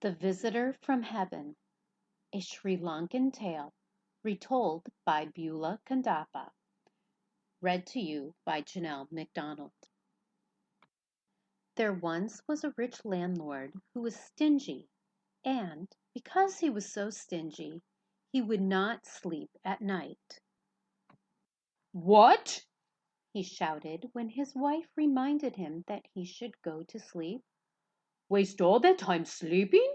The Visitor from Heaven, a Sri Lankan tale, retold by Beulah Kandapa. Read to you by Janelle McDonald. There once was a rich landlord who was stingy, and, because he was so stingy, he would not sleep at night. "What?" he shouted when his wife reminded him that he should go to sleep. "Waste all that time sleeping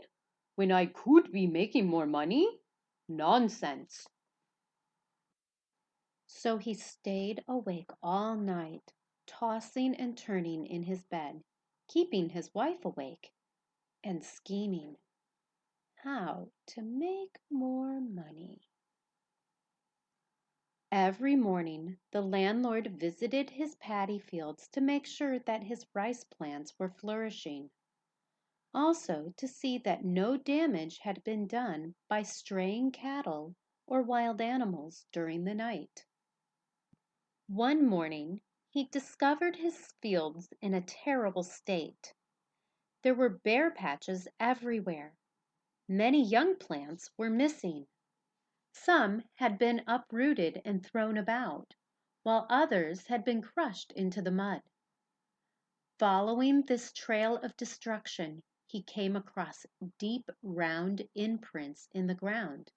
when I could be making more money? Nonsense." So he stayed awake all night, tossing and turning in his bed, keeping his wife awake, and scheming how to make more money. Every morning, the landlord visited his paddy fields to make sure that his rice plants were flourishing. Also to see that no damage had been done by straying cattle or wild animals during the night. One morning, he discovered his fields in a terrible state. There were bare patches everywhere. Many young plants were missing. Some had been uprooted and thrown about, while others had been crushed into the mud. Following this trail of destruction, he came across deep, round imprints in the ground,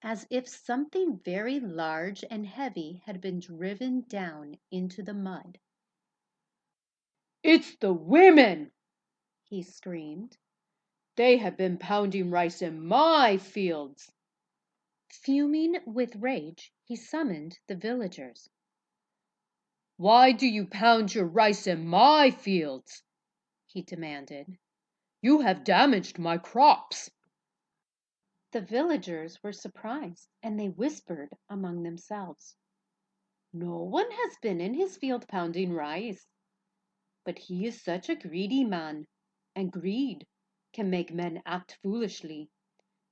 as if something very large and heavy had been driven down into the mud. "It's the women!" he screamed. "They have been pounding rice in my fields." Fuming with rage, he summoned the villagers. "Why do you pound your rice in my fields?" he demanded. "You have damaged my crops." The villagers were surprised, and they whispered among themselves, "No one has been in his field pounding rice. But he is such a greedy man, and greed can make men act foolishly.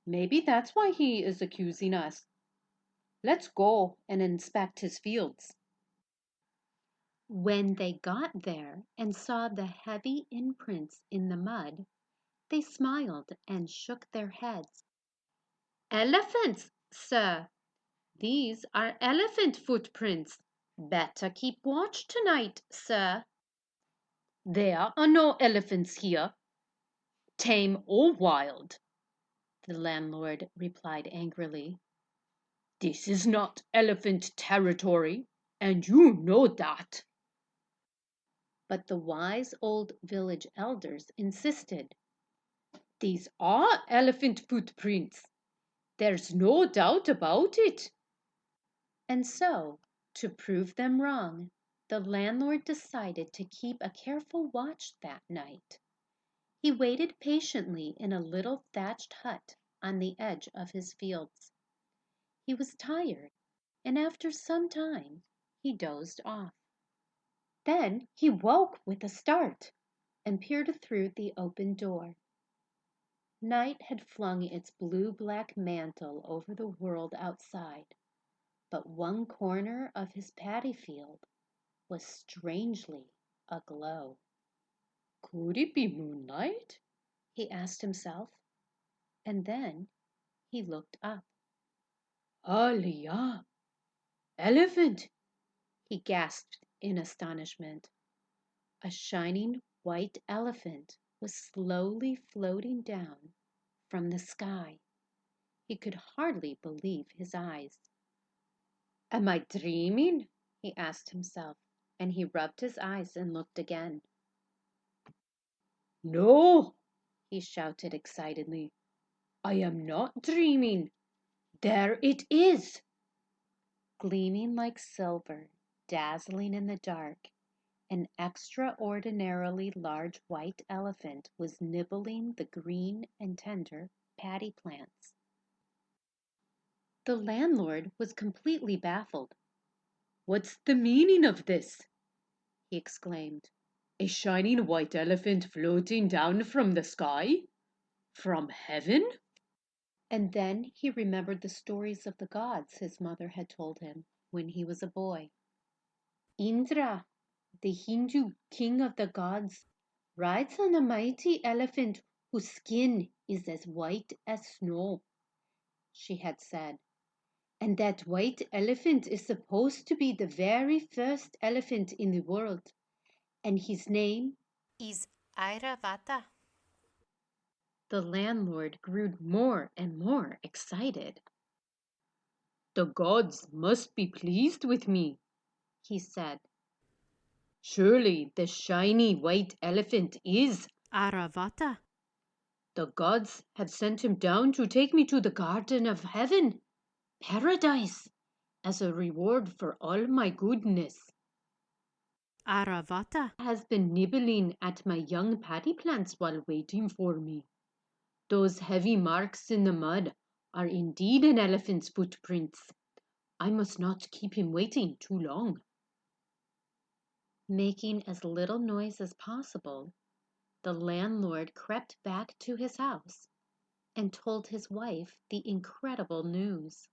Maybe that's why he is accusing us. Let's go and inspect his fields." When they got there and saw the heavy imprints in the mud, they smiled and shook their heads. "Elephants, sir. These are elephant footprints. Better keep watch tonight, sir." "There are no elephants here, tame or wild," the landlord replied angrily. "This is not elephant territory, and you know that." But the wise old village elders insisted. "These are elephant footprints. There's no doubt about it." And so, to prove them wrong, the landlord decided to keep a careful watch that night. He waited patiently in a little thatched hut on the edge of his fields. He was tired, and after some time he dozed off. Then he woke with a start and peered through the open door. Night had flung its blue-black mantle over the world outside, but one corner of his paddy field was strangely aglow. Could it be moonlight? He asked himself, and then he looked up. "Alia! Elephant!" he gasped in astonishment. A shining white elephant was slowly floating down from the sky. He could hardly believe his eyes. "Am I dreaming?" he asked himself, and he rubbed his eyes and looked again. "No!" he shouted excitedly. "I am not dreaming. There it is!" Gleaming like silver, dazzling in the dark, an extraordinarily large white elephant was nibbling the green and tender paddy plants. The landlord was completely baffled. "What's the meaning of this?" he exclaimed. "A shining white elephant floating down from the sky? From heaven?" And then he remembered the stories of the gods his mother had told him when he was a boy. Indra, the Hindu king of the gods, rides on a mighty elephant whose skin is as white as snow," she had said. "And that white elephant is supposed to be the very first elephant in the world, and his name is Airavata." The landlord grew more and more excited. "The gods must be pleased with me," he said. "Surely the shiny white elephant is Airavata. The gods have sent him down to take me to the garden of heaven, paradise, as a reward for all my goodness. Airavata has been nibbling at my young paddy plants while waiting for me. Those heavy marks in the mud are indeed an elephant's footprints. I must not keep him waiting too long." Making as little noise as possible, the landlord crept back to his house and told his wife the incredible news.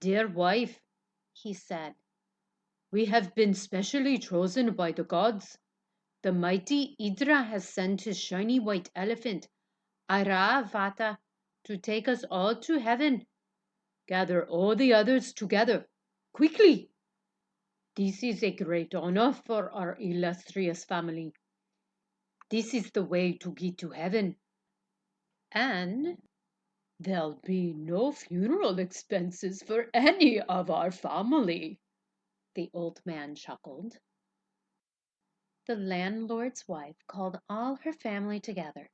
"Dear wife," he said, "we have been specially chosen by the gods. The mighty Indra has sent his shiny white elephant, Airavata, to take us all to heaven. Gather all the others together, quickly. This is a great honor for our illustrious family. This is the way to get to heaven. And there'll be no funeral expenses for any of our family." The old man chuckled. The landlord's wife called all her family together: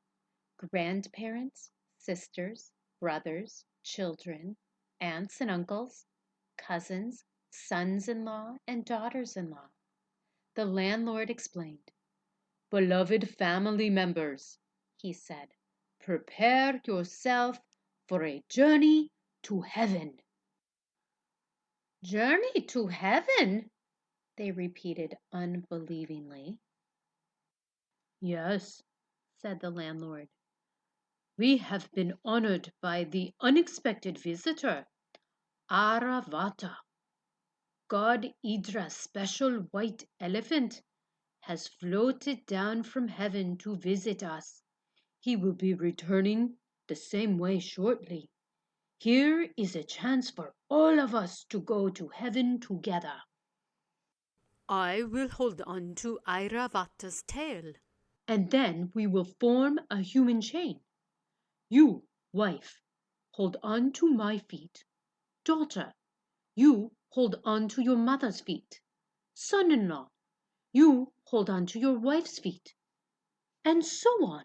grandparents, sisters, brothers, children, aunts and uncles, cousins, sons-in-law, and daughters-in-law. The landlord explained. "Beloved family members," he said, "prepare yourself for a journey to heaven." "Journey to heaven?" they repeated unbelievingly. "Yes," said the landlord. "We have been honored by the unexpected visitor, Airavata. God Idra's special white elephant has floated down from heaven to visit us. He will be returning the same way shortly. Here is a chance for all of us to go to heaven together." "I will hold on to Airavata's tail, and then we will form a human chain. You, wife, hold on to my feet. Daughter, you hold on to your mother's feet. Son-in-law, you hold on to your wife's feet. And so on."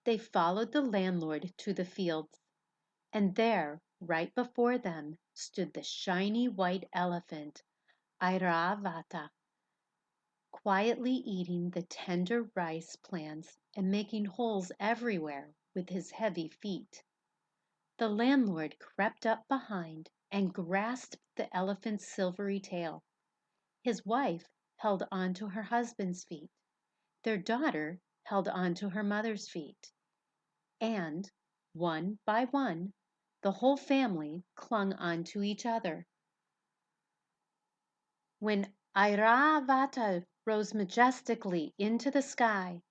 They followed the landlord to the fields, and there, right before them, stood the shiny white elephant, Airavata, quietly eating the tender rice plants and making holes everywhere with his heavy feet. The landlord crept up behind and grasped the elephant's silvery tail. His wife held on to her husband's feet. Their daughter held on to her mother's feet. And, one by one, the whole family clung on to each other. When Airavata rose majestically into the sky,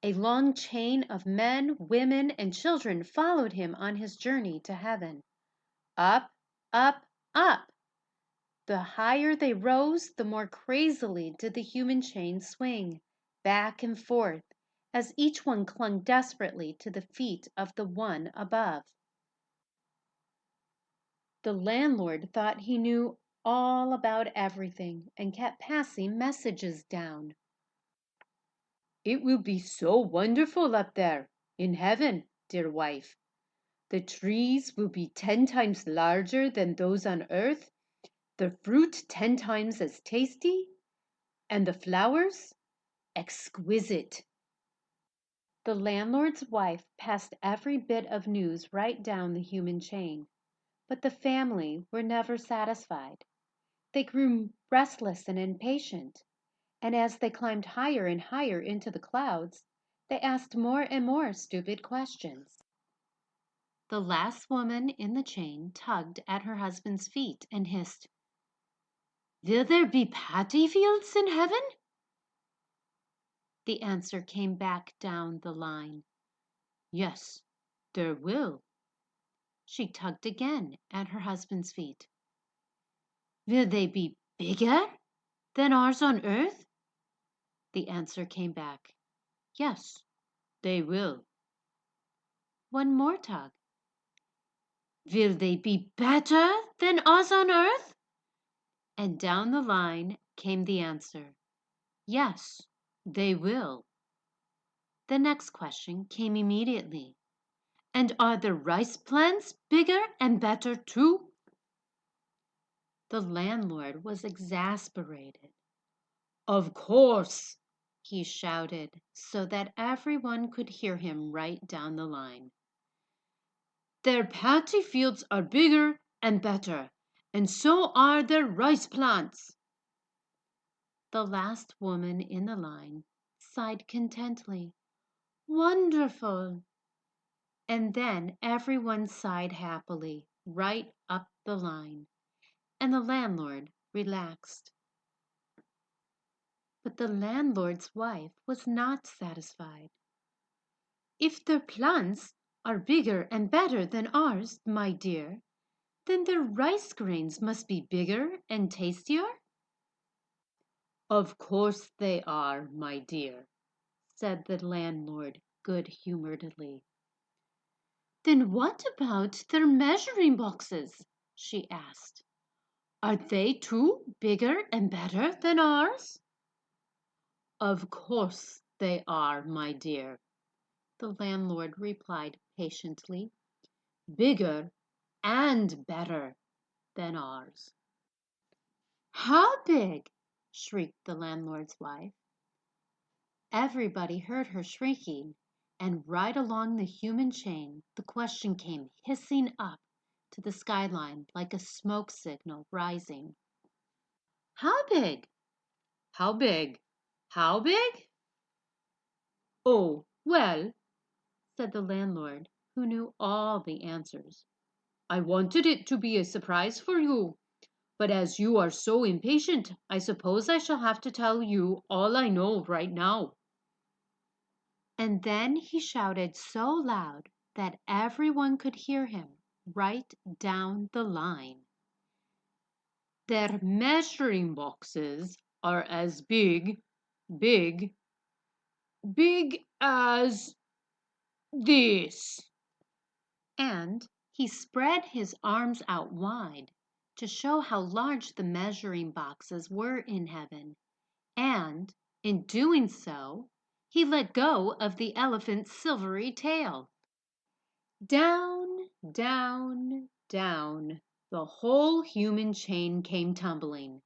a long chain of men, women, and children followed him on his journey to heaven. Up, up, up! The higher they rose, the more crazily did the human chain swing, back and forth, as each one clung desperately to the feet of the one above. The landlord thought he knew all about everything and kept passing messages down. "It will be so wonderful up there in heaven, dear wife. The trees will be 10 times larger than those on earth, the fruit 10 times as tasty, and the flowers exquisite." The landlord's wife passed every bit of news right down the human chain, but the family were never satisfied. They grew restless and impatient, and as they climbed higher and higher into the clouds, they asked more and more stupid questions. The last woman in the chain tugged at her husband's feet and hissed, "Will there be paddy fields in heaven?" The answer came back down the line. Yes, there will. She tugged again at her husband's feet. Will they be bigger than ours on Earth? The answer came back. Yes, they will. One more tug. Will they be better than us on Earth? And down the line came the answer. Yes, they will. The next question came immediately. And are the rice plants bigger and better too? The landlord was exasperated. Of course, he shouted so that everyone could hear him right down the line. Their paddy fields are bigger and better, and so are their rice plants. The last woman in the line sighed contentedly. Wonderful! And then everyone sighed happily, right up the line, and the landlord relaxed. But the landlord's wife was not satisfied. If their plants are bigger and better than ours, my dear, then their rice grains must be bigger and tastier? Of course they are, my dear, said the landlord good-humoredly. Then what about their measuring boxes? She asked. Are they too bigger and better than ours? Of course they are, my dear, the landlord replied patiently. Bigger and better than ours. How big? Shrieked the landlord's wife. Everybody heard her shrieking, and right along the human chain the question came hissing up to the skyline like a smoke signal rising. How big? How big? How big? Oh, well, said the landlord, who knew all the answers. I wanted it to be a surprise for you, but as you are so impatient, I suppose I shall have to tell you all I know right now. And then he shouted so loud that everyone could hear him right down the line. Their measuring boxes are as big, big as this. And he spread his arms out wide to show how large the measuring boxes were in heaven. And, in doing so, he let go of the elephant's silvery tail. Down, down, down, the whole human chain came tumbling.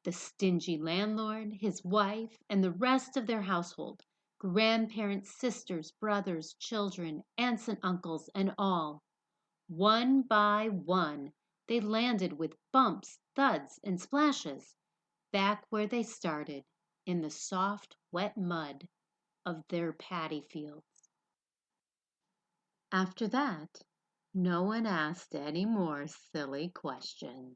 The stingy landlord, his wife, and the rest of their household, grandparents, sisters, brothers, children, aunts and uncles, and all. One by one, they landed with bumps, thuds, and splashes back where they started, in the soft, wet mud of their paddy fields. After that, no one asked any more silly questions.